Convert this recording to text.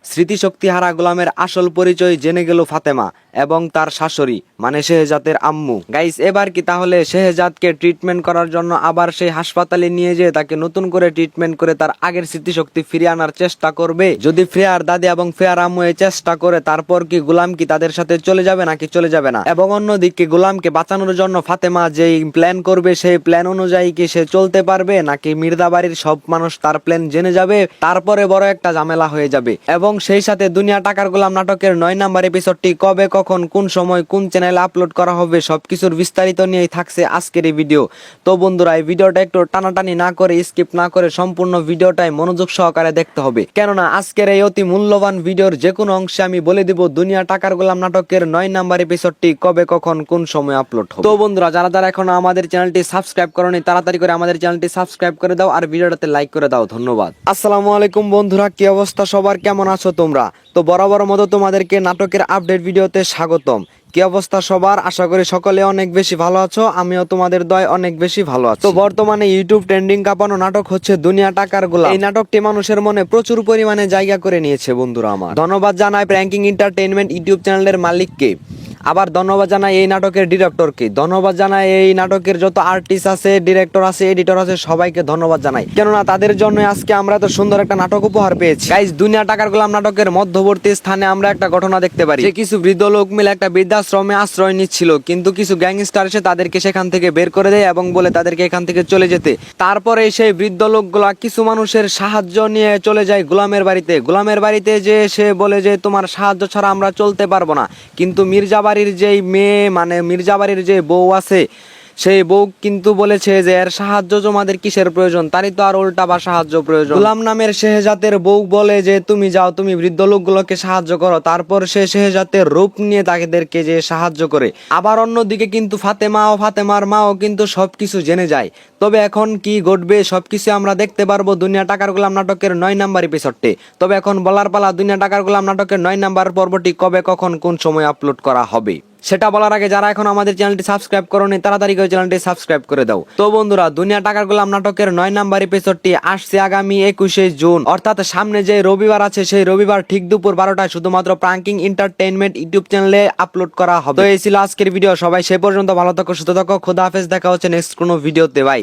স্মৃতিশক্তি হারা গোলামের আসল পরিচয় জেনে গেল ফাতেমা এবং তার শাশুড়ি মানে শেহজাদের আম্মু। গাইস, এবার কি তাহলে শেহজাদকে ট্রিটমেন্ট করার জন্য আবার সেই হাসপাতালে নিয়ে যেয়ে তাকে নতুন করে ট্রিটমেন্ট করে তার আগের স্মৃতিশক্তি ফিরিয়ে আনার চেষ্টা করবে? যদি ফ্রেয়ার দাদি এবং ফ্রেয়ার আম্মু এই চেষ্টা করে, তারপর কি গোলাম কি তাদের সাথে চলে যাবে নাকি চলে যাবে না? এবং অন্যদিকে গোলামকে বাঁচানোর জন্য ফাতেমা যেই প্ল্যান করবে সেই প্ল্যান অনুযায়ী কি সে চলতে পারবে, নাকি মির্জাবাড়ির সব মানুষ তার প্ল্যান জেনে যাবে, তারপরে বড় একটা ঝামেলা হয়ে যাবে? এবং সেই সাথে দুনিয়া টাকার গোলাম নাটকের 9 নাম্বার এপিসোডটি কবে, কখন, কোন সময়, কোন চ্যানেলে আপলোড করা হবে সবকিছুর বিস্তারিত নিয়েই থাকছে আজকের এই ভিডিও। তো বন্ধুরা, এই ভিডিওটা একটু টানাটানি না করে, স্কিপ না করে সম্পূর্ণ ভিডিওটাই মনোযোগ সহকারে দেখতে হবে, কেননা আজকের এই অতি মূল্যবান ভিডিওর যে কোনো অংশে আমি বলে দিব দুনিয়া টাকার গোলাম নাটকের 9 নাম্বার এপিসোডটি কবে, কখন, কোন সময় আপলোড হবে। তো বন্ধুরা, যারা যারা এখনো আমাদের চ্যানেলটি সাবস্ক্রাইব করোনি তাড়াতাড়ি করে আমাদের চ্যানেলটি সাবস্ক্রাইব করে দাও আর ভিডিওটাতে লাইক করে দাও। ধন্যবাদ। আসসালামু আলাইকুম বন্ধুরা, কি অবস্থা সবার, কেমন আছো তোমরা? তো বরাবর মতো তোমাদেরকে নাটকের আপডেট ভিডিওতে স্বাগতম। কি অবস্থা সবার? আশা করি সকলে অনেক বেশি ভালো আছো, আমিও তোমাদের দয় অনেক বেশি ভালো আছি। তো বর্তমানে ইউটিউব ট্রেন্ডিং কাঁপানো নাটক হচ্ছে দুনিয়া টাকার গোলাম। এই নাটকটি মানুষের মনে প্রচুর পরিমাণে জায়গা করে নিয়েছে বন্ধুরা আমার। ধন্যবাদ জানাই প্র্যাঙ্কিং এন্টারটেইনমেন্ট ইউটিউব চ্যানেলের মালিককে, আবার ধন্যবাদ জানাই এই নাটকের ডিরেক্টরকে, ধন্যবাদ জানাই এই নাটকের যত আর্টিস্ট আছে, ডিরেক্টর আছে, এডিটর আছে, সবাইকে ধন্যবাদ জানাই, কেননা তাদের জন্য আজকে আমরা তো সুন্দর একটা নাটক উপহার পেয়েছি। গাইস, দুনিয়া টাকার গোলাম নাটকের মধ্যবর্তী স্থানে আমরা একটা ঘটনা দেখতে পারি যে কিছু বৃদ্ধ লোক মিলে একটা বৃদ্ধাশ্রমে আশ্রয় নিচ্ছিল, কিন্তু কিছু গ্যাংস্টার এসে তাদেরকে সেখান থেকে বের করে দেয় এবং বলে তাদেরকে এখান থেকে চলে যেতে। তারপরে সেই বৃদ্ধ লোকগুলা কিছু মানুষের সাহায্য নিয়ে চলে যায় গোলামের বাড়িতে। গোলামের বাড়িতে যে সে বলে যে তোমার সাহায্য ছাড়া আমরা চলতে পারবো না, কিন্তু মির্জাবাড়ির যেই মেয়ে মানে মির্জাবাড়ির যে বউ আছে সেই বউ কিন্তু বলেছে যে এর সাহায্য তোমাদের কিসের প্রয়োজন, তারই তো আর উল্টা বা সাহায্য প্রয়োজন। গোলাম নামের শেহজাদের বউ বলে যে তুমি যাও, তুমি বৃদ্ধ লোকগুলোকে সাহায্য করো। তারপর সে শেহজাদের রূপ নিয়ে তাদেরকে যে সাহায্য করে। আবার অন্যদিকে কিন্তু ফাতেমা ও ফাতেমার মাও কিন্তু সবকিছু জেনে যায়। তবে এখন কি ঘটবে সবকিছু আমরা দেখতে পারবো দুনিয়া টাকার গোলাম নাটকের 9 নাম্বার এপিসোডে। তবে এখন বলার পালা দুনিয়া টাকার গোলাম নাটকের 9 নাম্বার পর্বটি কবে, কখন, কোন সময় আপলোড করা হবে। সেটা বলার আগে যারা এখন আমাদের চ্যানেলটি সাবস্ক্রাইব করোনি তাড়াতাড়ি করে চ্যানেলটি সাবস্ক্রাইব করে দাও। তো বন্ধুরা, দুনিয়া টাকার গোলাম নাটকের 9 নাম্বার এপিসোডটি আসছে আগামী 21শে জুন, অর্থাৎ সামনে যে রবিবার আছে সেই রবিবার ঠিক দুপুর 12টায় শুধুমাত্র প্র্যাঙ্কিং এন্টারটেইনমেন্ট ইউটিউব চ্যানেলে আপলোড করা হবে। তো এই ছিল আজকের ভিডিও। সবাই সে পর্যন্ত ভালো থাকো, সুস্থ থাকো, খোদা হাফেজ। দেখা হচ্ছে নেক্সট কোনো ভিডিওতে। বাই।